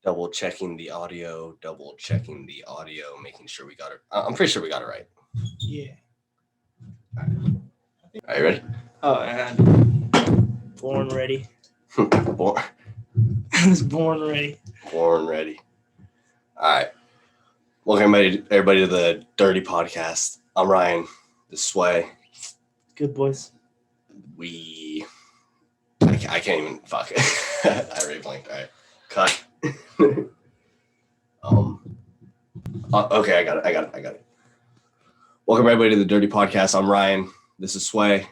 Double checking the audio, making sure we got it. I'm pretty sure we got it right. Yeah. Are you ready? Oh, and born ready. Born I was born ready. ready. All right. Welcome everybody to the Dirty Podcast. I'm Ryan. This is Sway. Good boys. I can't even fuck it. I already blinked. All right. Cut. Okay, I got it. Welcome everybody to the Dirty Podcast. I'm Ryan. This is Sway.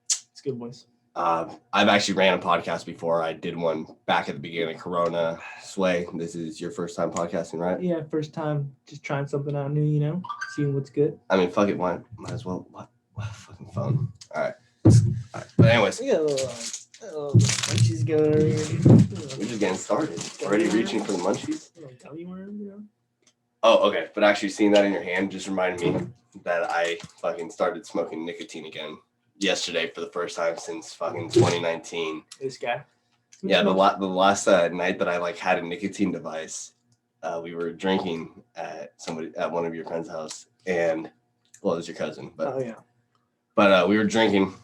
It's good boys. I've actually ran a podcast before. I did one back at the beginning of Corona. Sway, this is your first time podcasting, right? Yeah, first time. Just trying something out new, seeing what's good. I mean, fuck it. Might as well. What fucking phone? All right. But anyways. We got a little munchies going over here. We're just getting started. Already reaching for the munchies. Gummy worm, Oh, okay. But actually seeing that in your hand just reminded me that I fucking started smoking nicotine again yesterday for the first time since fucking 2019. This guy. Yeah, the last night that I had a nicotine device, we were drinking at one of your friend's house, and it was your cousin, but oh yeah. But we were drinking,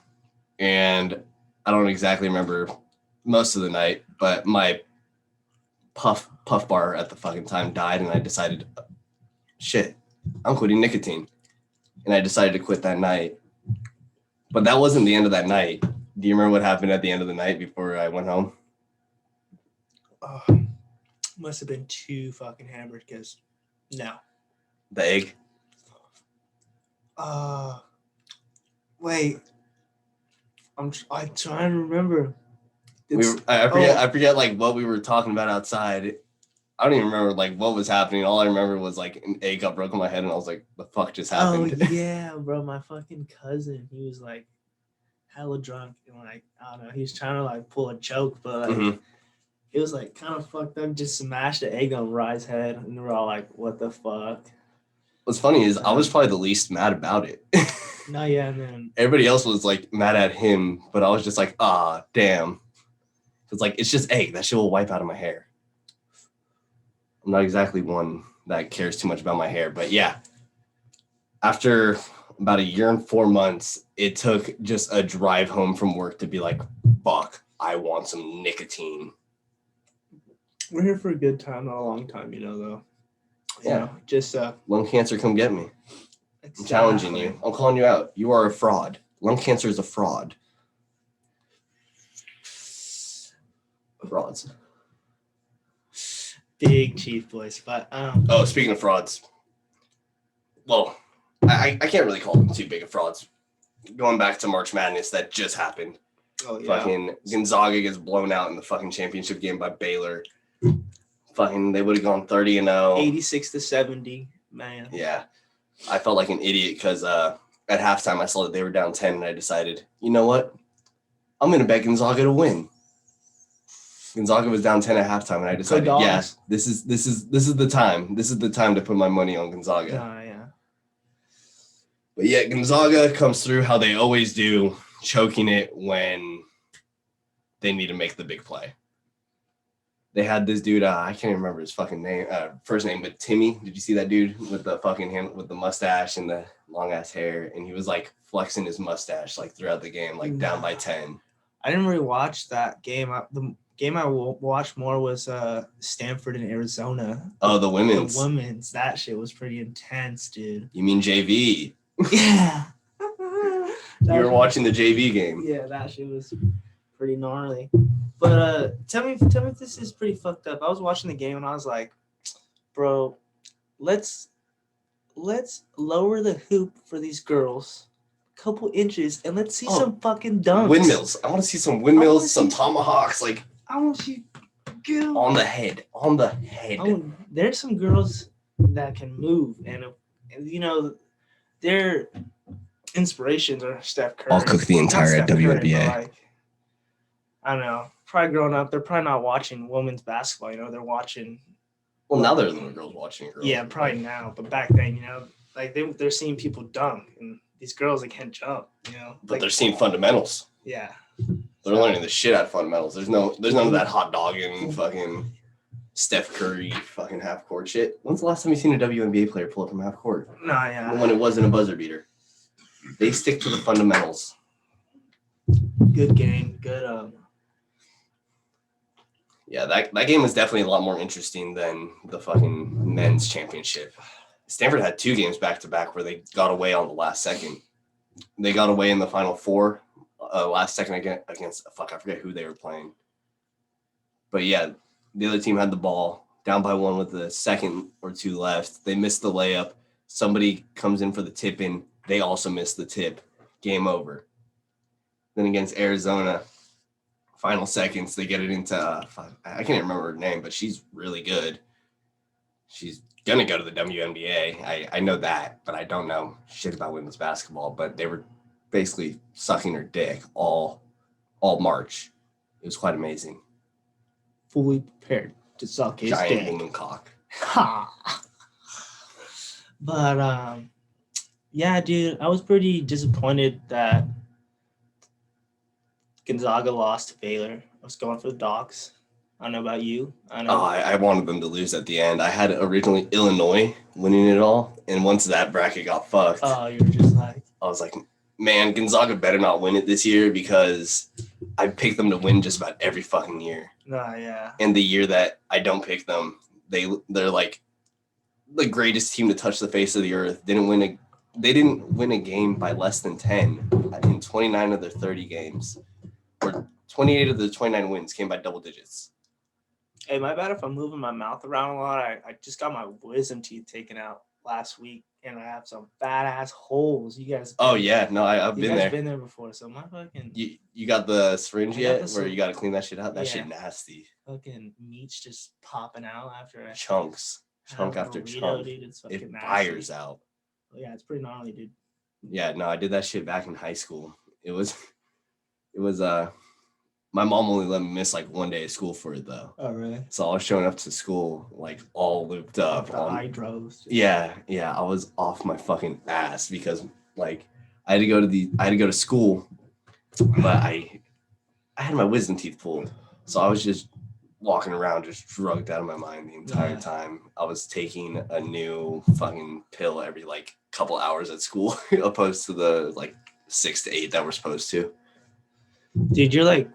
and I don't exactly remember most of the night, but my puff bar at the fucking time died, and I decided, shit, I'm quitting nicotine, and I decided to quit that night. But that wasn't the end of that night. Do you remember what happened at the end of the night before I went home? Must have been too fucking hammered because no. The egg? Wait. I'm trying to remember. I forget what we were talking about outside. I don't even remember what was happening. All I remember was an egg got broke in my head, and I was like, "The fuck just happened?" Oh yeah, bro. My fucking cousin, he was hella drunk, and I don't know, he was trying to pull a choke, but it was kind of fucked up. Just smashed the egg on Rye's head, and we're all like, "What the fuck?" What's funny is I was probably the least mad about it. No, yeah, man. Everybody else was mad at him, but I was just like, ah, damn. It's it's just egg. That shit will wipe out of my hair. I'm not exactly one that cares too much about my hair, but yeah. After about 1 year and 4 months, it took just a drive home from work to be like, fuck, I want some nicotine. We're here for a good time, not a long time, though. Yeah. Just lung cancer, come get me. I'm challenging you. I'm calling you out. You are a fraud. Lung cancer is a fraud. Frauds. Big chief voice, but Oh, speaking of frauds. Well, I can't really call them too big of frauds. Going back to March Madness, that just happened. Oh yeah. Fucking Gonzaga gets blown out in the fucking championship game by Baylor. Fucking, they would have gone 30-0. 86-70, man. Yeah. I felt like an idiot because at halftime I saw that they were down 10, and I decided, you know what? I'm gonna bet Gonzaga to win. Gonzaga was down 10 at halftime, and I decided, yes, this is the time. This is the time to put my money on Gonzaga. Yeah. But yet Gonzaga comes through how they always do, choking it when they need to make the big play. They had this dude, I can't even remember his fucking name, first name, but Timmy. Did you see that dude with the fucking with the mustache and the long ass hair? And he was flexing his mustache throughout the game, down by 10. I didn't really watch that game. The game I watched more was Stanford and Arizona. Oh, the women's. The women's. That shit was pretty intense, dude. You mean JV? Yeah. You were watching the JV game. Yeah, that shit was pretty gnarly. But tell me if this is pretty fucked up. I was watching the game and I was like, bro, let's lower the hoop for these girls a couple inches and let's see some fucking dunks. Windmills. I want to see some windmills, some tomahawks. I want to see girls. On the head. There's some girls that can move, and their inspirations are Steph Curry. I'll cook the entire WNBA. Curry, I don't know. Probably growing up, they're probably not watching women's basketball. They're watching. Well, now there's little girls watching it. Yeah, probably now. But back then, they're seeing people dunk, and these girls, they can't jump. But they're seeing fundamentals. Yeah. They're learning the shit out of fundamentals. There's none of that hot dogging fucking. Steph Curry fucking half court shit. When's the last time you seen a WNBA player pull up from half court? No, yeah. When it wasn't a buzzer beater. They stick to the fundamentals. Good game. Good. Yeah, that game was definitely a lot more interesting than the fucking men's championship. Stanford had 2 games back to back where they got away on the last second. They got away in the Final Four last second against I forget who they were playing. But yeah, the other team had the ball down by 1 with a second or 2 left. They missed the layup. Somebody comes in for the tip in. They also missed the tip. Game over. Then against Arizona, final seconds, they get it into I can't even remember her name, but she's really good. She's gonna go to the WNBA. I know that, but I don't know shit about women's basketball. But they were basically sucking her dick all March. It was quite amazing. Fully prepared to suck his Giant dick. woman cock. But yeah, dude, I was pretty disappointed that Gonzaga lost to Baylor. I was going for the Dogs. I don't know about you. I wanted them to lose at the end. I had originally Illinois winning it all, and once that bracket got fucked, you were just like, I was like, man, Gonzaga better not win it this year because I picked them to win just about every fucking year. yeah. And the year that I don't pick them, they're like the greatest team to touch the face of the earth. They didn't win a game by less than 10 in 29 of their 30 games. Or 28 of the 29 wins came by double digits. Hey, my bad if I'm moving my mouth around a lot. I just got my wisdom teeth taken out last week, and I have some fat ass holes. You guys? Oh yeah, no, I've been there. Been there before, so my fucking. You got the syringe yet? Where you got to clean that shit out? That shit nasty. Fucking meat's just popping out after chunk after chunk. Dude, it's it nasty. fires out. Oh, yeah, it's pretty gnarly, dude. Yeah, no, I did that shit back in high school. It was my mom only let me miss like 1 day of school for it though. Oh really? So I was showing up to school like all looped up. I drove. Yeah, I was off my fucking ass because like I had to go to school, but I had my wisdom teeth pulled, so I was just walking around just drugged out of my mind the entire time. I was taking a new fucking pill every like couple hours at school, opposed to the like 6 to 8 that we're supposed to. Dude, you're like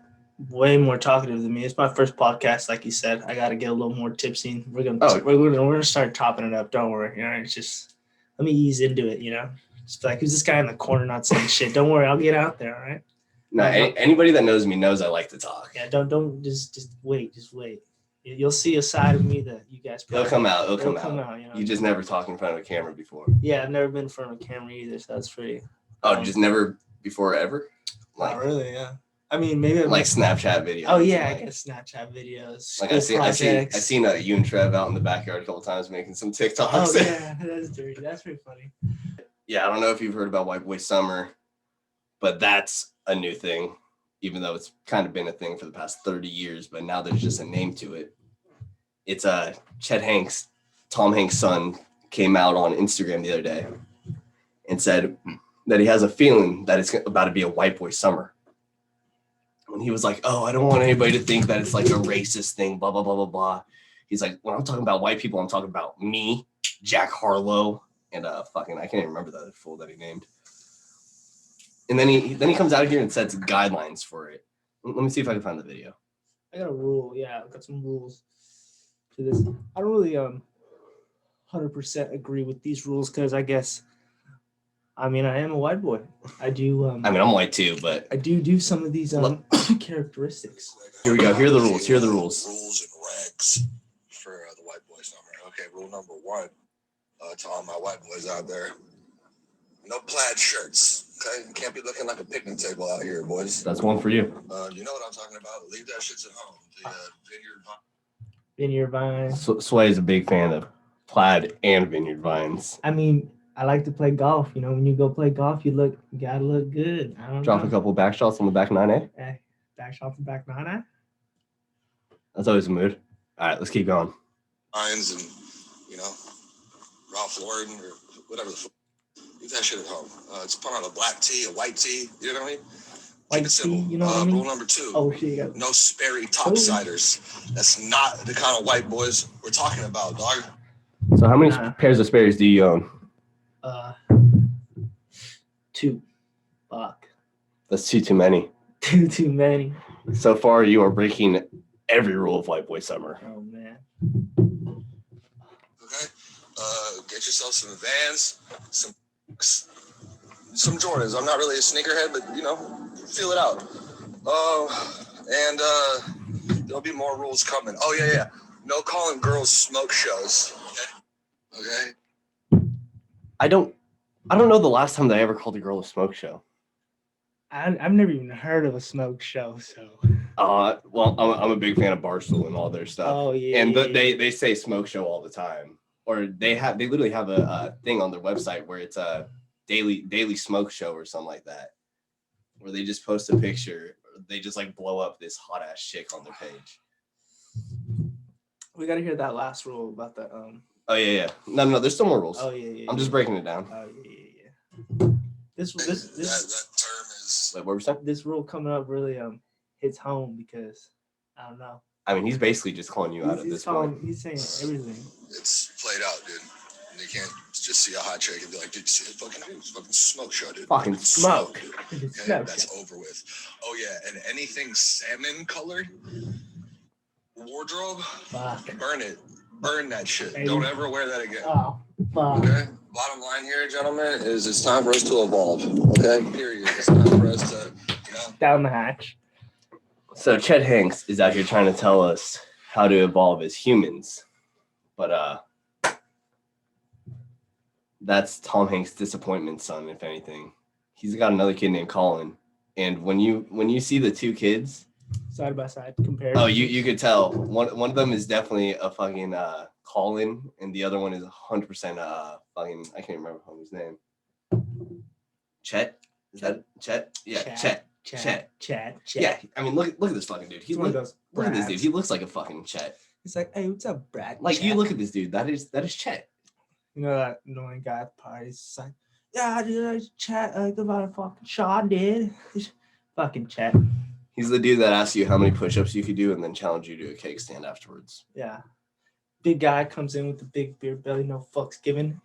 way more talkative than me. It's my first podcast, like you said. I got to get a little more tipsy. We're gonna start topping it up. Don't worry. You know, it's just let me ease into it. You know, just like who's this guy in the corner not saying shit? Don't worry, I'll get out there. All right. No, anybody that knows me knows I like to talk. Yeah, don't just wait. Just wait. You'll see a side of me that you guys. It'll come out. It'll come out. You know? You just never talked in front of a camera before. Yeah, I've never been in front of a camera either, so that's pretty. Just never before ever. Like, not really. Yeah. I mean, maybe like Snapchat videos. Oh yeah, I guess Snapchat videos. Like I seen you and Trev out in the backyard a couple times making some TikToks. Oh yeah, that's dirty. That's pretty funny. Yeah, I don't know if you've heard about White Boy Summer, but that's a new thing, even though it's kind of been a thing for the past 30 years. But now there's just a name to it. It's Chet Hanks, Tom Hanks' son, came out on Instagram the other day and said that he has a feeling that it's about to be a white boy summer. And he was like, oh, I don't want anybody to think that it's like a racist thing, blah, blah, blah, blah, blah. He's like, when I'm talking about white people, I'm talking about me, Jack Harlow, and I can't even remember the other fool that he named. And then he comes out here and sets guidelines for it. Let me see if I can find the video. I got a rule. Yeah, I've got some rules to this. I don't really 100% agree with these rules because I guess, I am a white boy. I do. I'm white too, but I do some of these characteristics. Here we go. Here are the rules. Rules and regs for the white boy summer. Okay, rule number 1. To all my white boys out there, no plaid shirts. Okay, you can't be looking like a picnic table out here, boys. That's one for you. You know what I'm talking about. Leave that shits at home. The Vineyard vines. Sway is a big fan of plaid and vineyard vines. I like to play golf. You know, when you go play golf, you gotta look good. I don't Drop know. a couple back shots on the back 9A. Hey, back shot from back 9A. That's always a mood. All right, let's keep going. Vines and Ralph Lauren or whatever the fuck. Leave that shit at home. It's put on a black tee, a white tee. You know what I mean? Keep White it simple. tea, you know what I mean? Rule number 2. Oh shit, you got No Sperry topsiders. That's not the kind of white boys we're talking about, dog. So how many Nah. pairs of Sperry's do you own? 2. Fuck. That's too many. Too many. So far, you are breaking every rule of White Boy Summer. Oh man. Okay? Get yourself some Vans, some Jordans. I'm not really a sneakerhead, but feel it out. And there'll be more rules coming. Oh yeah. No calling girls smoke shows. Okay. I don't know the last time that I ever called a girl a smoke show. I've never even heard of a smoke show, so. Well, I'm a big fan of Barstool and all their stuff. Oh yeah. And they say smoke show all the time, or they literally have a thing on their website where it's a daily smoke show or something like that, where they just post a picture, or they just like blow up this hot ass chick on their page. We gotta hear that last rule about the Oh yeah. No, there's still more rules. Oh yeah. I'm just breaking it down. Oh yeah. This That term is. Wait, what were we saying? this rule coming up really hits home because I don't know. I mean, he's basically just calling you out at this point. He's saying everything. It's played out, dude. You can't just see a hot chick and be like, dude, you see a fucking smoke show, dude. Fucking smoke. Dude. Okay, that's over with. Oh yeah, and anything salmon colored wardrobe, burn it. Burn that shit. Hey. Don't ever wear that again. Oh, fuck. Okay? Bottom line here, gentlemen, is it's time for us to evolve. Okay? Period. It's time for us to, Down the hatch. So Chet Hanks is out here trying to tell us how to evolve as humans, but that's Tom Hanks' disappointment son, if anything. He's got another kid named Colin, and when you see the two kids Side by side compared. oh, you could tell one of them is definitely a fucking Colin, and the other one is 100% fucking, I can't remember his name. Chet? Is that Chet? Yeah, Chet. Yeah, I mean, look at this fucking dude. Look at this dude. He looks like a fucking Chet. He's like, hey, what's up, Brad? Like, Chet. you look at this dude. That is Chet. You know that annoying guy at the party? He's like, yeah, dude, I just chat about a fucking shot, dude. Fucking Chet. He's the dude that asks you how many push-ups you could do and then challenge you to a cake stand afterwards. Yeah. Big guy comes in with the big beer belly, no fucks given.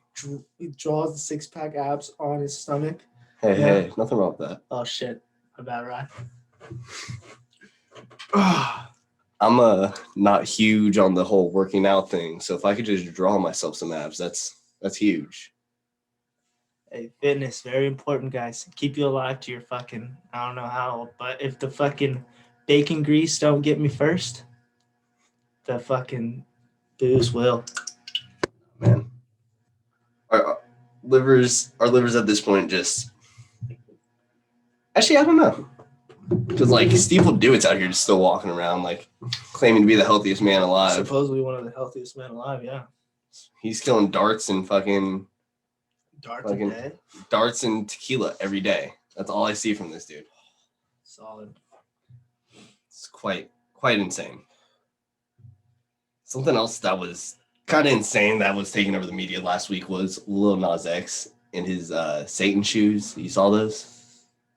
He draws the 6-pack abs on his stomach. Hey, nothing wrong with that. Oh, shit. My bad, right? I'm not huge on the whole working out thing, so if I could just draw myself some abs, that's huge. Hey, fitness, very important, guys. Keep you alive to your fucking, I don't know how, but if the fucking bacon grease don't get me first, the fucking booze will. Man. Our livers at this point just... Actually, I don't know. Because, like, Steve Dewitt's out here just still walking around, like, claiming to be the healthiest man alive. Supposedly one of the healthiest men alive, yeah. He's killing darts and fucking darts and tequila every day. That's all I see from this dude. Solid. It's quite insane. Something else that was kind of insane that was taking over the media last week was Lil Nas X in his Satan shoes. You saw those?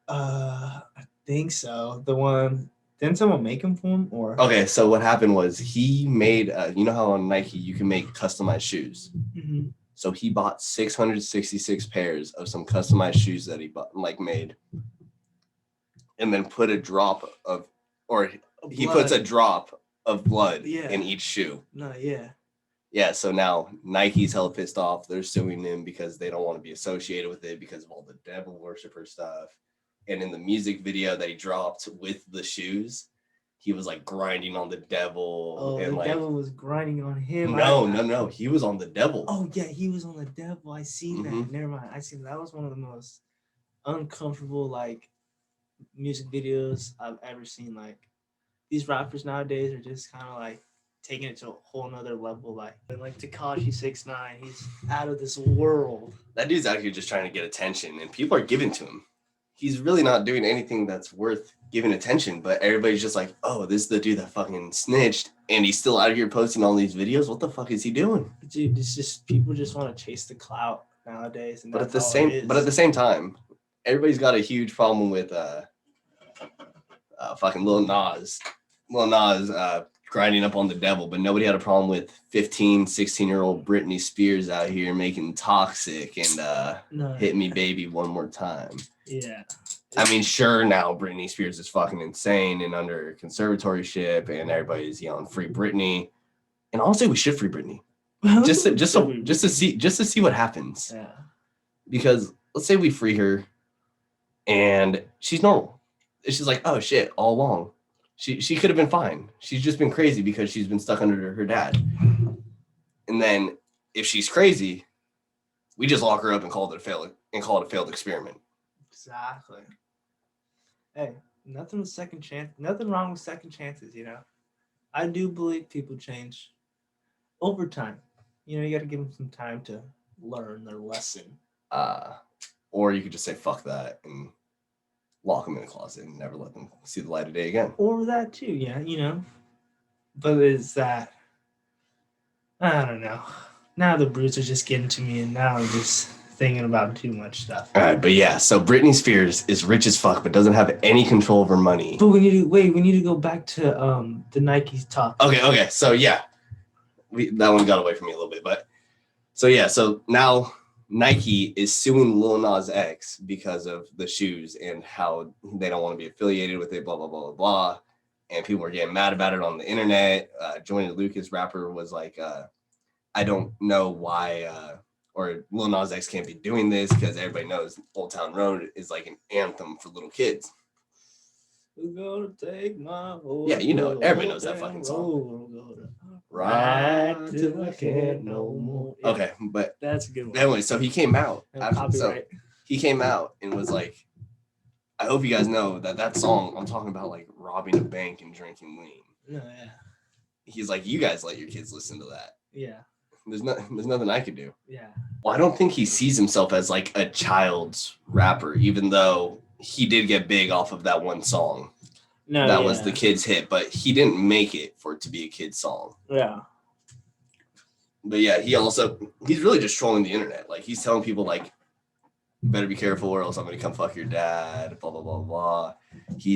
I think so. The one, didn't someone make him for him? Or Okay, so what happened was he made, you know how on Nike you can make customized shoes? Mhm. So he bought 666 pairs of some customized shoes that he bought, like made, and then put a drop of, or he puts a drop of blood in each shoe. No, yeah. Yeah, so now Nike's hella pissed off. They're suing him because they don't want to be associated with it because of all the devil worshiper stuff. And in the music video that he dropped with the shoes, he was like grinding on the devil. Oh, and the like, devil was grinding on him. No. He was on the devil. Oh, yeah, he was on the devil. I seen that. Mhm. Never mind. I seen that. Was one of the most uncomfortable, like, music videos I've ever seen. Like, these rappers nowadays are just kind of like taking it to a whole nother level. Like Tekashi 6ix9ine, he's out of this world. That dude's out here just trying to get attention, and people are giving to him. He's really not doing anything that's worth giving attention, but everybody's just like, oh, this is the dude that fucking snitched, and he's still out here posting all these videos. What the fuck is he doing? Dude, it's just people just want to chase the clout nowadays, and But at the same time, everybody's got a huge problem with fucking Lil Nas grinding up on the devil, but nobody had a problem with 15, 16-year-old Britney Spears out here making Toxic and Hit Me Baby One More Time. Yeah. I mean, sure, now Britney Spears is fucking insane and under conservatorship, and everybody's yelling free Britney. And honestly, we should free Britney. just to see what happens. Yeah. Because let's say we free her and she's normal. She's like, oh shit, all along. She could have been fine. She's just been crazy because she's been stuck under her dad. And then if she's crazy, we just lock her up and call it a failed experiment. Exactly. Hey, nothing wrong with second chances, you know. I do believe people change over time. You know, you got to give them some time to learn their lesson. Or you could just say fuck that and lock them in a closet and never let them see the light of day again. Or that too, yeah, you know. But is that, I don't know. Now the brutes are just getting to me, and now I'm just thinking about too much stuff. All right, but yeah, so Britney Spears is rich as fuck, but doesn't have any control over money. But we need to go back to the Nike talk. Okay, so yeah, that one got away from me a little bit, but so now Nike is suing Lil Nas X because of the shoes and how they don't want to be affiliated with it, blah, blah, blah, blah, blah. And people were getting mad about it on the internet. Joyner Lucas, rapper, was like, I don't know why, or Lil Nas X can't be doing this because everybody knows Old Town Road is like an anthem for little kids. We're gonna take my whole yeah, you know, everybody knows that fucking song. Right till I can't no more. Yeah. Okay, but that's a good one. Anyway, so he came out. He came out and was like, I hope you guys know that song, I'm talking about like robbing a bank and drinking lean. No, yeah. He's like, you guys let your kids listen to that. Yeah. There's nothing I could do. Yeah. Well, I don't think he sees himself as like a child's rapper, even though he did get big off of that one song. No, that was the kid's hit, but he didn't make it for it to be a kid's song. Yeah. But yeah, he's really just trolling the internet. Like, he's telling people like, you better be careful or else I'm gonna come fuck your dad, blah blah blah blah. He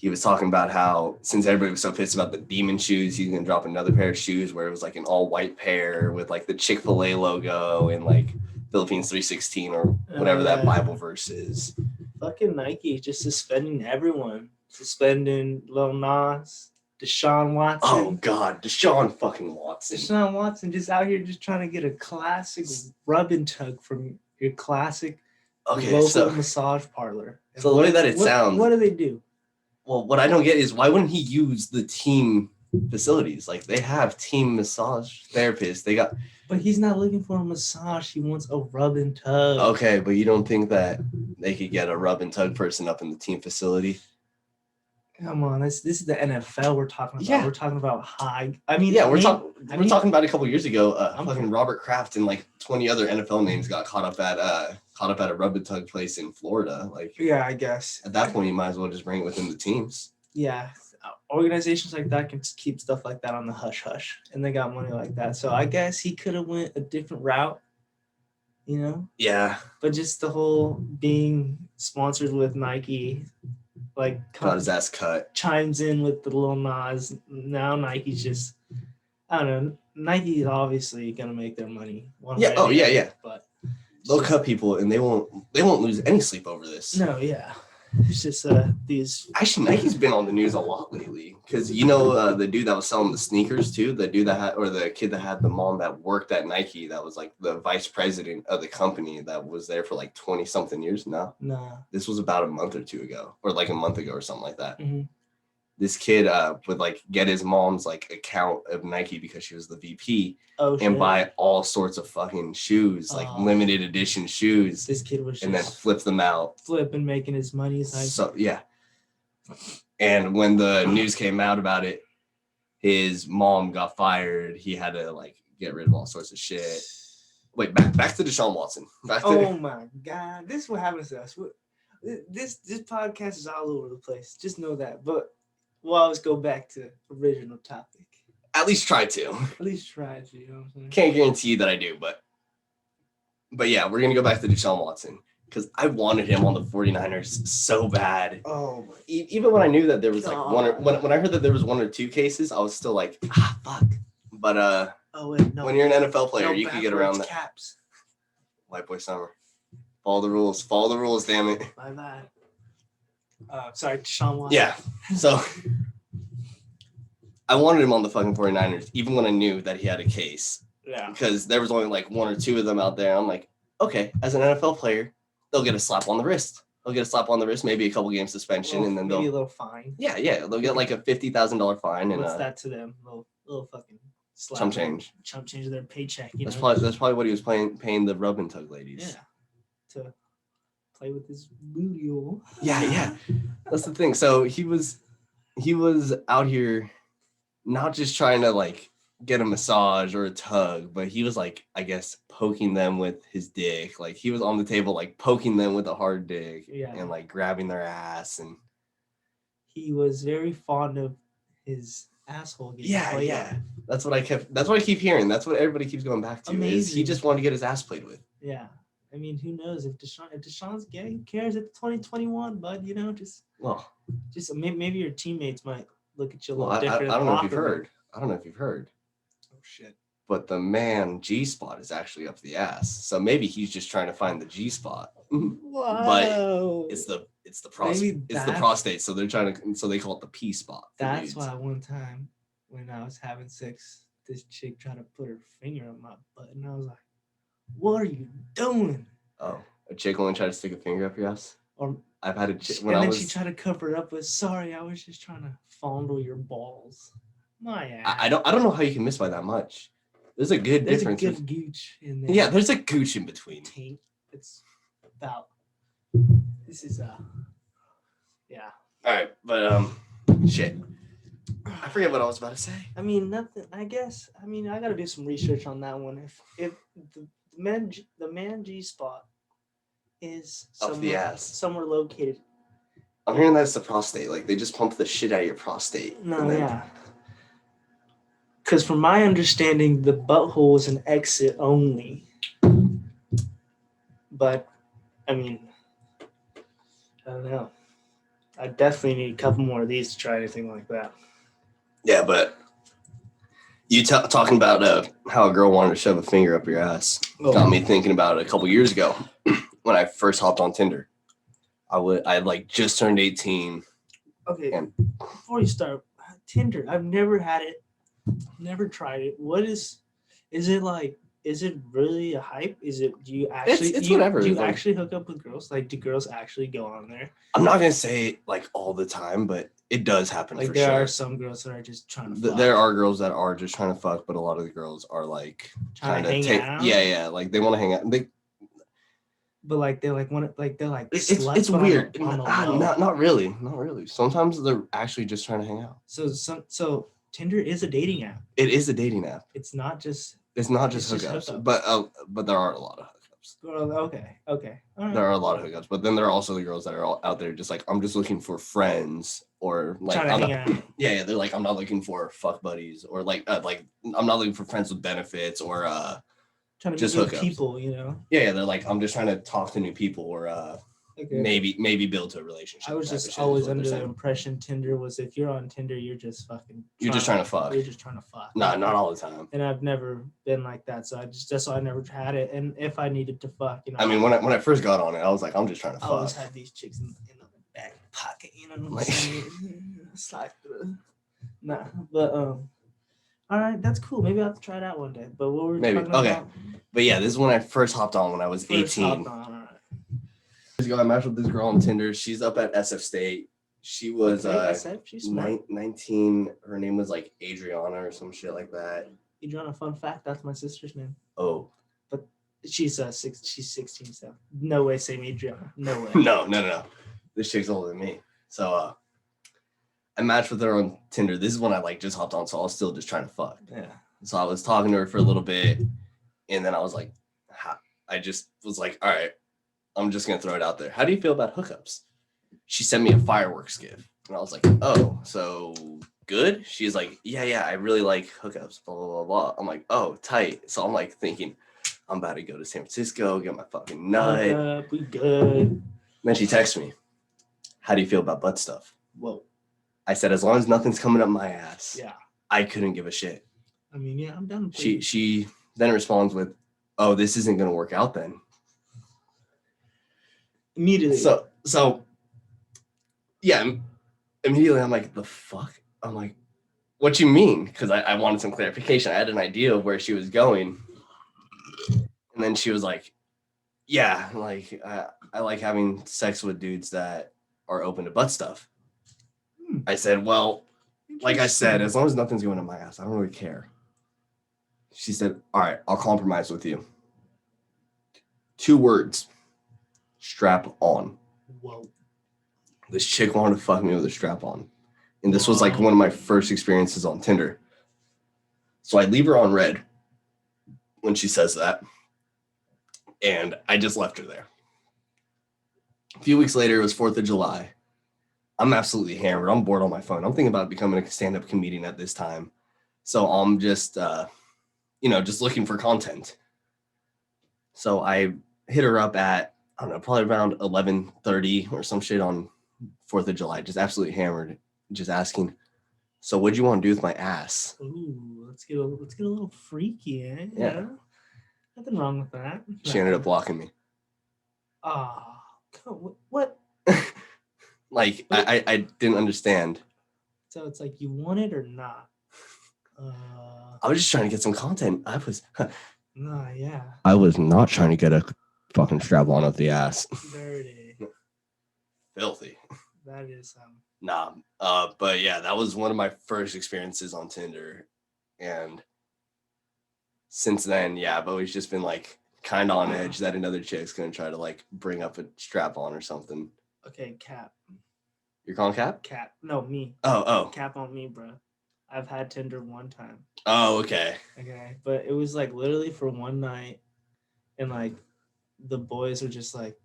was talking about how since everybody was so pissed about the demon shoes, he's gonna drop another pair of shoes where it was like an all white pair with like the Chick-fil-A logo and like Philippines 3:16 or whatever that Bible verse is. Fucking Nike just suspending everyone. Suspending Lil Nas, Deshaun Watson. Oh God, Deshaun fucking Watson. Deshaun Watson just out here just trying to get a classic rub and tug from your classic local massage parlor. And so the way that it sounds. What do they do? Well, what I don't get is why wouldn't he use the team facilities? Like, they have team massage therapists. But he's not looking for a massage. He wants a rub and tug. Okay, but you don't think that they could get a rub and tug person up in the team facility? Come on, this is the NFL we're talking about. Yeah. We're talking about high. I mean, yeah, we're talking about a couple years ago. Fucking Robert Kraft and like 20 other NFL names got caught up at a rub and tug place in Florida. Like, yeah, I guess at that point you might as well just bring it within the teams. Yeah, organizations like that can keep stuff like that on the hush hush, and they got money like that. So I guess he could have went a different route, you know. Yeah. But just the whole being sponsored with Nike, like, got his ass cut. Chimes in with the Lil Nas. Now Nike's just, I don't know. Nike is obviously gonna make their money. Yeah. Oh yeah, yeah. But they'll cut people, and they won't lose any sleep over this. No, yeah. It's just these. Actually, Nike's been on the news a lot lately because you know the dude that was selling the sneakers too, the kid that had the mom that worked at Nike that was like the vice president of the company that was there for like 20 something years. No, this was about a month or two ago, or like a month ago or something like that. Mm-hmm. This kid would like get his mom's like account of Nike because she was the VP and buy all sorts of fucking shoes, like limited edition shoes. This kid was and then flip them out. Flipping, making his money. So yeah. And when the news came out about it, his mom got fired. He had to like get rid of all sorts of shit. Wait, back to Deshaun Watson. Oh my God. This is what happens to us. This podcast is all over the place. Just know that. But we'll always go back to original topic. At least try to. You know what I'm saying? Can't guarantee that I do, but yeah, we're gonna go back to Deshaun Watson. because I wanted him on the 49ers so bad. Oh, Even when I knew that there was like God. when I heard that there was 1 or 2 cases, I was still like, fuck. But oh wait, no. when you're an NFL player, no you can get around that. Caps. White boy summer. Follow the rules. Follow the rules, damn it. My bad. Sorry, Deshaun Watson. Yeah. So I wanted him on the fucking 49ers, even when I knew that he had a case. Yeah. Because there was only like 1 or 2 of them out there. I'm like, okay, as an NFL player, they'll get a slap on the wrist. They'll get a slap on the wrist, maybe a couple game suspension, and then maybe a they'll little fine. yeah, they'll get like a $50,000 fine and what's that to them? Little fucking slap. chump change. Chump change of their paycheck. That's probably what he was paying the rub and tug ladies. Yeah. To play with his booty hole. Yeah. That's the thing. So he was out here not just trying to like get a massage or a tug, but he was like, I guess, poking them with his dick. Like he was on the table, like poking them with a hard dick and like grabbing their ass. And he was very fond of his asshole getting played on. That's what I keep hearing. That's what everybody keeps going back to. Amazing. Is he just wanted to get his ass played with. Yeah. I mean, who knows if Deshaun's gay? Who cares? It's 2021, bud. You know, just maybe your teammates might look at you a little different. I don't know if you've heard. Oh shit! But the man G spot is actually up the ass. So maybe he's just trying to find the G spot. Wow. But it's the prostate. It's the prostate. So they're trying to. So they call it the P spot. That's why one time when I was having sex, this chick tried to put her finger on my butt, and I was like, "What are you doing?" Oh, a chick only tried to stick a finger up your ass? Or I've had a chick and then she tried to cover it up with, "Sorry, I was just trying to fondle your balls." My ass. I don't know how you can miss by that much. There's a good difference. There's a good gooch in there. Yeah, there's a gooch in between. Taint. It's about. This is yeah. All right, but shit. I forget what I was about to say. I mean, nothing. I guess. I mean, I got to do some research on that one. If the man G spot is up the ass, somewhere located. I'm hearing that's the prostate. Like they just pump the shit out of your prostate. No, yeah. Because from my understanding, the butthole is an exit only. But, I mean, I don't know. I definitely need a couple more of these to try anything like that. Yeah, but you talking about how a girl wanted to shove a finger up your ass got me thinking about it a couple years ago when I first hopped on Tinder. I had like just turned 18. Okay, before you start, Tinder, I've never had it. Never tried it. What is it like? Is it really a hype? Do you actually it's whatever. Do you actually hook up with girls? Like, do girls actually go on there? I'm not gonna say like all the time, but it does happen. Like for there sure. are some girls that are just trying to fuck. There are girls that are just trying to fuck, but a lot of the girls are like trying to hang out. Yeah, like they want to hang out. But like they like want to like they're like it's weird. Not really. Sometimes they're actually just trying to hang out. So Tinder is a dating app. It is a dating app. It's not just hookups, but there are a lot of hookups. Okay. All right. There are a lot of hookups, but then there are also the girls that are all out there just like, I'm just looking for friends, or like they're like, I'm not looking for fuck buddies, or like I'm not looking for friends with benefits, or trying to just meet hookups. People, you know. Yeah, they're like, I'm just trying to talk to new people, or maybe build a relationship. I was just always under the impression Tinder was, if you're on Tinder, you're just fucking. You're just trying to fuck. You're just trying to fuck. No, not all the time. And I've never been like that, so that's why I never had it. And if I needed to fuck, you know. I mean, when I first got on it, I was like, I'm just trying to fuck. I always had these chicks in the back pocket, you know what I'm saying? Slide through. Nah, but all right, that's cool. Maybe I'll have to try it out one day. But what were we talking about? But yeah, this is when I first hopped on when I was 18. I matched with this girl on Tinder. She's up at SF State. She was She's 19. Her name was like Adriana or some shit like that. Adriana, fun fact, that's my sister's name. Oh. But she's 16, so no way same Adriana. No way. No. This chick's older than me. So I matched with her on Tinder. This is when I like just hopped on, so I was still just trying to fuck. Yeah. So I was talking to her for a little bit, and then I was like, I just was like, all right, I'm just gonna throw it out there. How do you feel about hookups? She sent me a fireworks gift, and I was like, oh, so good? She's like, yeah, I really like hookups, blah, blah, blah, blah. I'm like, oh, tight. So I'm like thinking, I'm about to go to San Francisco, get my fucking nut. Fuck up, we good. Then she texts me, how do you feel about butt stuff? Whoa. I said, as long as nothing's coming up my ass, Yeah. I couldn't give a shit. I mean, yeah, I'm done. She then responds with, oh, this isn't going to work out then. Immediately. So yeah, immediately I'm like, the fuck? I'm like, what you mean? Because I wanted some clarification. I had an idea of where she was going. And then she was like, yeah, like I like having sex with dudes that are open to butt stuff. I said, well, like I said, as long as nothing's going in my ass, I don't really care. She said, all right, I'll compromise with you. 2 words. Strap on. Whoa. This chick wanted to fuck me with a strap on. And this was like one of my first experiences on Tinder. So I leave her on red when she says that. And I just left her there. A few weeks later, it was 4th of July. I'm absolutely hammered. I'm bored on my phone. I'm thinking about becoming a stand-up comedian at this time. So I'm just, just looking for content. So I hit her up at, I don't know, probably around 11:30 or some shit on 4th of July, just absolutely hammered, just asking, so what'd you want to do with my ass? Ooh, let's get a little freaky, eh? Yeah. Nothing wrong with that. She ended up blocking me. What? Like, I didn't understand. So it's like, you want it or not? I was just trying to get some content. Yeah. I was not trying to get a fucking strap on up the ass. Dirty. Filthy. That is Nah. But yeah, that was one of my first experiences on Tinder. And since then, yeah, I've always just been like kind of on edge that another chick's gonna try to like bring up a strap on or something. okay, Cap. You're calling Cap? Cap. No, me. Oh. Cap on me, bro. I've had Tinder one time. Oh, okay. Okay. But it was like literally for one night. And like the boys were just like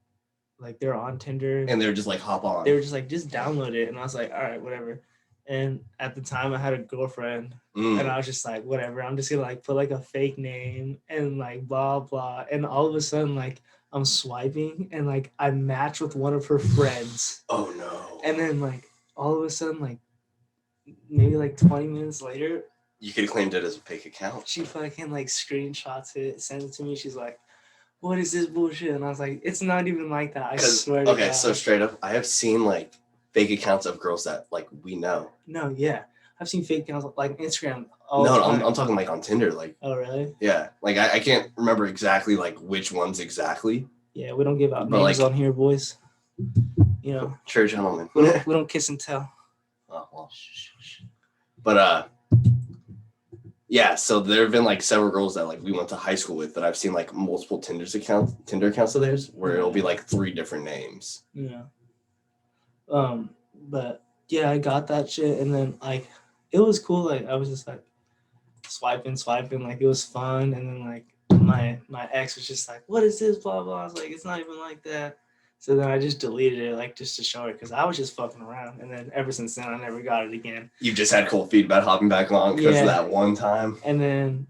they're on Tinder. And they were just like, hop on. They were just like, just download it. And I was like, all right, whatever. And at the time I had a girlfriend. And I was just like, whatever. I'm just gonna like put like a fake name and like blah blah. And all of a sudden, like I'm swiping and like I match with one of her friends. Oh no. And then like all of a sudden, like maybe like 20 minutes later, you could have claimed it as a fake account. she fucking like screenshots it, sends it to me. She's like, what is this bullshit? And I was like, it's not even like that. I swear to God. Okay, so straight up, I have seen like fake accounts of girls that like we know. No, yeah. I've seen fake accounts like Instagram. I'm talking like on Tinder. Like, oh, really? Yeah. Like I can't remember exactly like which ones exactly. Yeah, we don't give out But, names like, on here, boys. You know, True gentlemen. we don't kiss and tell. Oh, well. But yeah, so there have been like several girls that like we went to high school with that I've seen like multiple Tinder accounts of theirs where it'll be like 3 different names. Yeah. But yeah, I got that shit, and then like it was cool. Like I was just like swiping, like it was fun, and then like my ex was just like, "What is this?" Blah blah. I was like, "It's not even like that." So then I just deleted it, like just to show her, because I was just fucking around, and then ever since then I never got it again. You've just had cold feet about hopping back on because of that one time. And then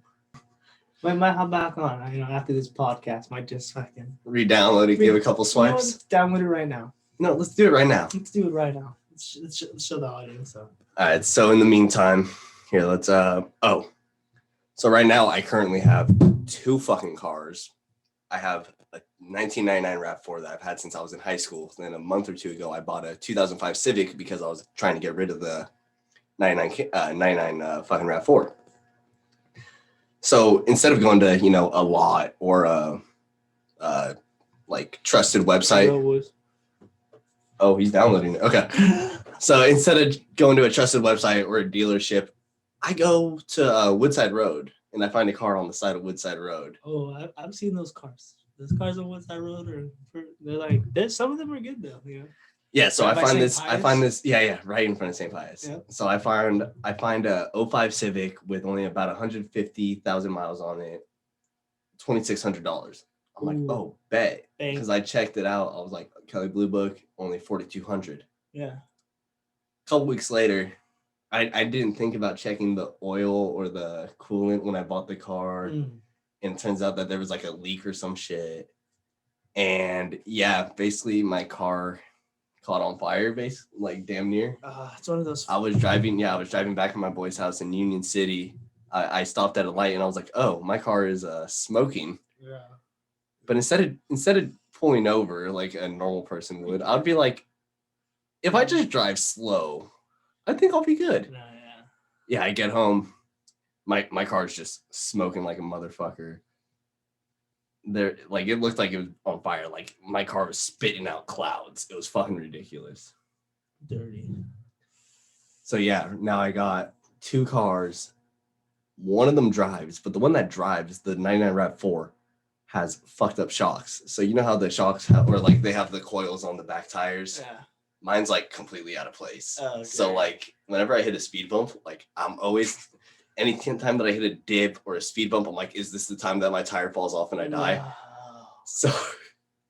might hop back on. After this podcast, might just fucking re-download it, give a couple swipes. Let's download it right now. No, let's do it right now. Let's do it right now. Let's show the audience. So. All right. So in the meantime, here let's So right now I currently have 2 fucking cars. I have a 1999 RAV4 that I've had since I was in high school. Then a month or 2 ago, I bought a 2005 Civic because I was trying to get rid of the 99 fucking RAV4. So instead of going to a lot or a like trusted website. Oh, he's downloading it. Okay. So instead of going to a trusted website or a dealership, I go to Woodside Road and I find a car on the side of Woodside Road. Oh, I've seen those cars. Those cars on Woodside Road they're like, some of them are good though. Yeah. So right I find this. Yeah. Right in front of St. Pius. Yep. So I find a 05 Civic with only about 150,000 miles on it, $2,600. I'm like, oh, bet. Because I checked it out. I was like, Kelly Blue Book, only 4,200. Yeah. A couple weeks later, I didn't think about checking the oil or the coolant when I bought the car. And and it turns out that there was like a leak or some shit. And yeah, basically my car caught on fire, like damn near. It's one of those. I was driving back to my boy's house in Union City. I stopped at a light and I was like, oh, my car is smoking. Yeah. But instead of pulling over like a normal person would, I'd be like, if I just drive slow, I think I'll be good. Yeah. Yeah, I get home, my car's just smoking like a motherfucker. There, like it looked like it was on fire. Like my car was spitting out clouds. It was fucking ridiculous. Dirty. So yeah, now I got 2 cars. One of them drives, but the one that drives, the 99 RAV4, has fucked up shocks. So you know how the shocks have, or like they have the coils on the back tires? Yeah. Mine's like completely out of place. Oh, okay. So like whenever I hit a speed bump, like I'm always, any time that I hit a dip or a speed bump, I'm like, is this the time that my tire falls off and I die? Wow. So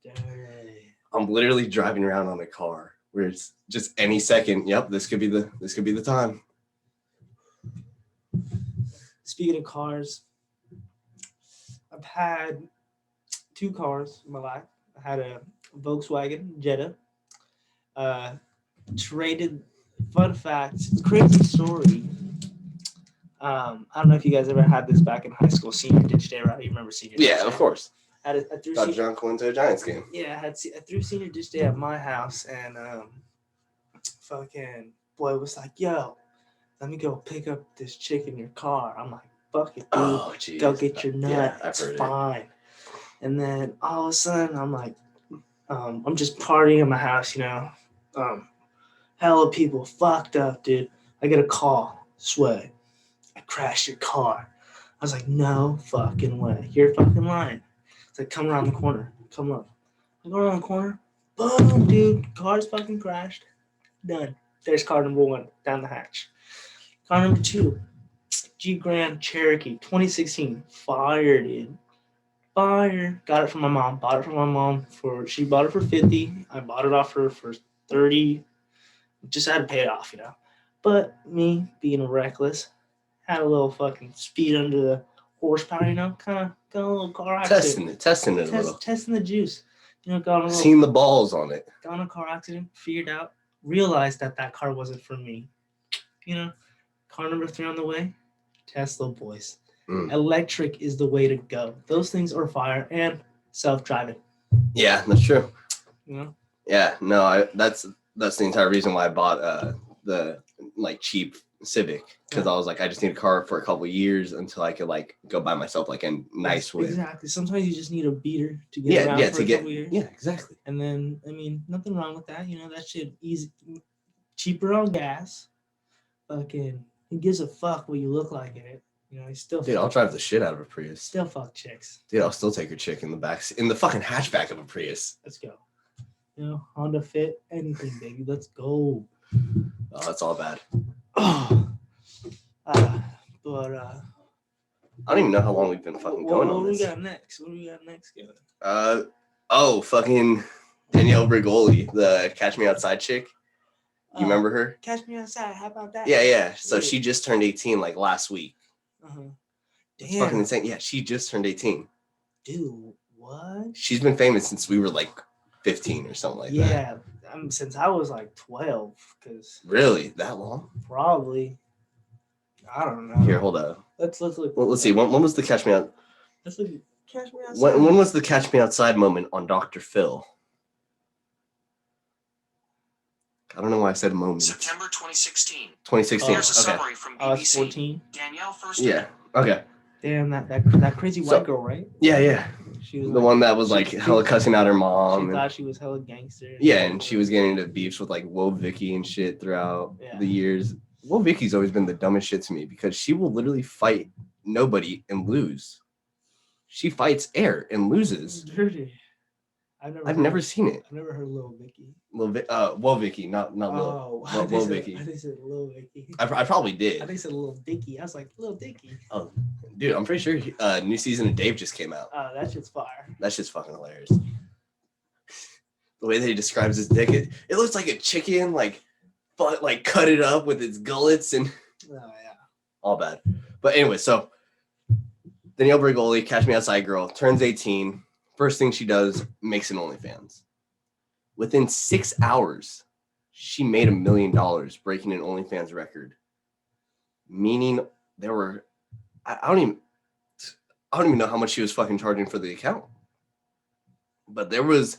Dirty. I'm literally driving around on a car where it's just any second. Yep, this could be the time. Speaking of cars, I've had 2 cars in my life. I had a Volkswagen Jetta. Traded. Fun fact, it's a crazy story. I don't know if you guys ever had this back in high school, senior ditch day, right? You remember senior ditch day? Yeah, of course. I threw Got drunk, went to a Giants game. Yeah, I threw senior ditch day at my house, and fucking boy was like, "Yo, let me go pick up this chick in your car." I'm like, "Fuck it, dude. Oh, geez. Go get your nut. Yeah, I've it's heard fine." And then all of a sudden, I'm like, I'm just partying in my house, hella people fucked up, dude. I get a call, Sway, I crashed your car. I was like, no fucking way. You're fucking lying. It's like, come around the corner. Come up. I go around the corner. Boom, dude. Car's fucking crashed. Done. There's car number 1 down the hatch. Car number 2, Jeep Grand Cherokee 2016. Fire, dude. Fire. Got it from my mom. Bought it from my mom she bought it for $50. I bought it off her for $30. Just had to pay it off, But me being reckless, had a little fucking speed under the horsepower, kind of got a little car accident. Testing it a little. Testing the juice. Got a little. Seen the balls on it. Got in a car accident, figured out, realized that car wasn't for me. Car number 3 on the way, Tesla boys. Electric is the way to go. Those things are fire and self-driving. Yeah, that's true. Yeah, no, that's the entire reason why I bought the like cheap Civic, because I was like, I just need a car for a couple of years until I could like go by myself like a nice way. Exactly. Sometimes you just need a beater to get around for a couple years. Yeah, exactly. And then nothing wrong with that. That shit easy, cheaper on gas. Fucking, he gives a fuck what you look like in it. He's still. Dude, I'll drive the shit out of a Prius. Still fuck chicks. Dude, I'll still take a chick in the fucking hatchback of a Prius. Let's go. Honda Fit, anything, baby. Let's go. Oh, that's all bad. Oh. I don't even know how long we've been fucking going on this. What do we got next, Kevin? Fucking Danielle Bregoli, the Catch Me Outside chick. You remember her? Catch Me Outside. How about that? Yeah. So she just turned 18 like last week. Damn. It's fucking insane. Yeah, she just turned 18. Dude, what? She's been famous since we were like 15 or something like that. Yeah, since I was like 12. Cause really? That long? Probably. I don't know. Here, hold up. Let's look. Well, let's see. When was the Catch Me Out? Let's look. Catch Me Outside. When was the Catch Me Outside moment on Dr. Phil? I don't know why I said moment. September 2016. 2016. Here's a summary from I was BBC. 14. Danielle first. Yeah. Okay. Damn, that crazy white girl, right? Yeah. She was the one that was like hella cussing out her She mom. thought she was hella gangster. Yeah, and she was getting into beefs with like Woe Vicky and shit throughout the years. Woe Vicky's always been the dumbest shit to me because she will literally fight nobody and lose. She fights air and loses. Dirty. I've never seen it. I've never heard Lil Vicky. Woe Vicky, not Lil. Oh, Woe Vicky. I think said Lil Vicky. I probably did. I think said Lil Dicky. I was like, Lil Dicky. Oh, dude, I'm pretty sure new season of Dave just came out. Oh, that shit's fire. That shit's fucking hilarious. The way that he describes his dick, it looks like a chicken, like cut it up with its gullets and Oh yeah. all bad. But anyway, so Danielle Bregoli, Catch Me Outside girl, turns 18. First thing she does, makes an OnlyFans. Within 6 hours, she made $1 million, breaking an OnlyFans record. Meaning there were, I don't even know how much she was fucking charging for the account. But there was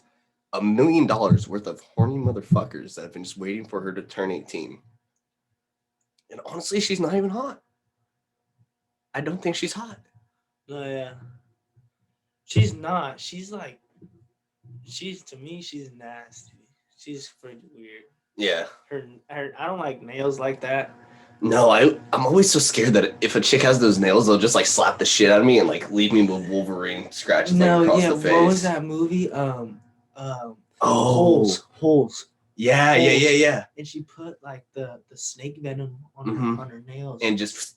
$1 million worth of horny motherfuckers that have been just waiting for her to turn 18. And honestly, she's not even hot. I don't think she's hot. No, yeah. She's not. She's like, to me, she's nasty. She's pretty weird. Yeah. Her I don't like nails like that. No, I'm always so scared that if a chick has those nails, they'll just like slap the shit out of me and like leave me with Wolverine scratches across the face. What was that movie? Holes. Yeah. And she put like the snake venom on her nails and just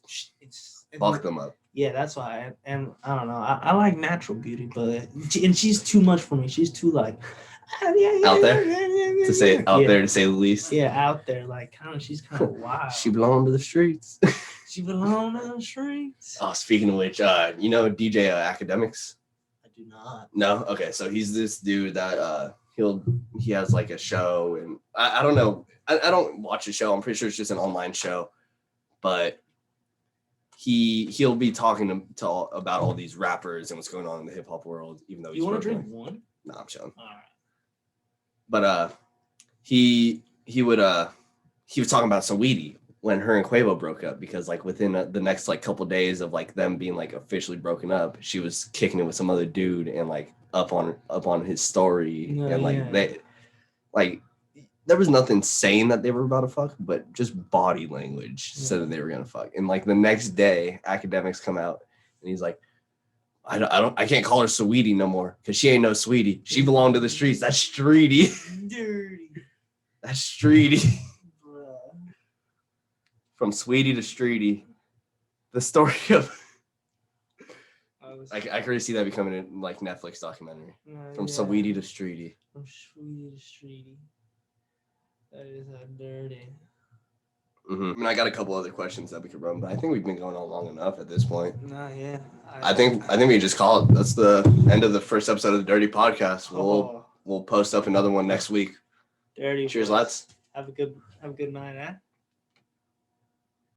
fuck them up. Yeah, that's why. And I don't know. I like natural beauty, but she's too much for me. She's too like out there to say there to say the least. Yeah, out there, like she's kind of wild. She belonged to the streets. She belonged to the streets. Oh, speaking of which, you know DJ Academics? I do not. No? Okay, so he's this dude that he has like a show, and I don't know. I don't watch the show. I'm pretty sure it's just an online show, but he'll be talking to about all these rappers and what's going on in the hip hop world, even though he's. You want to drink one? No, I'm chilling. All right. But he was talking about Saweetie when her and Quavo broke up, because like within the next like couple days of like them being like officially broken up, she was kicking it with some other dude and like up on his story they like there was nothing saying that they were about to fuck, but just body language said that they were gonna fuck. And like the next day, Academics come out and he's like, I can't call her Saweetie no more because she ain't no sweetie. She belonged to the streets. That's streety. Dirty. That's streety. Bruh. From sweetie to streety. The story of I can really see that becoming a like Netflix documentary. From Saweetie to streety. From sweetie to streety. That is dirty. Mm-hmm. I mean, I got a couple other questions that we could run, but I think we've been going on long enough at this point. No, yeah. I think we just call it. That's the end of the first episode of the Dirty Podcast. We'll post up another one next week. Dirty. Cheers, lads. Have a good night, eh?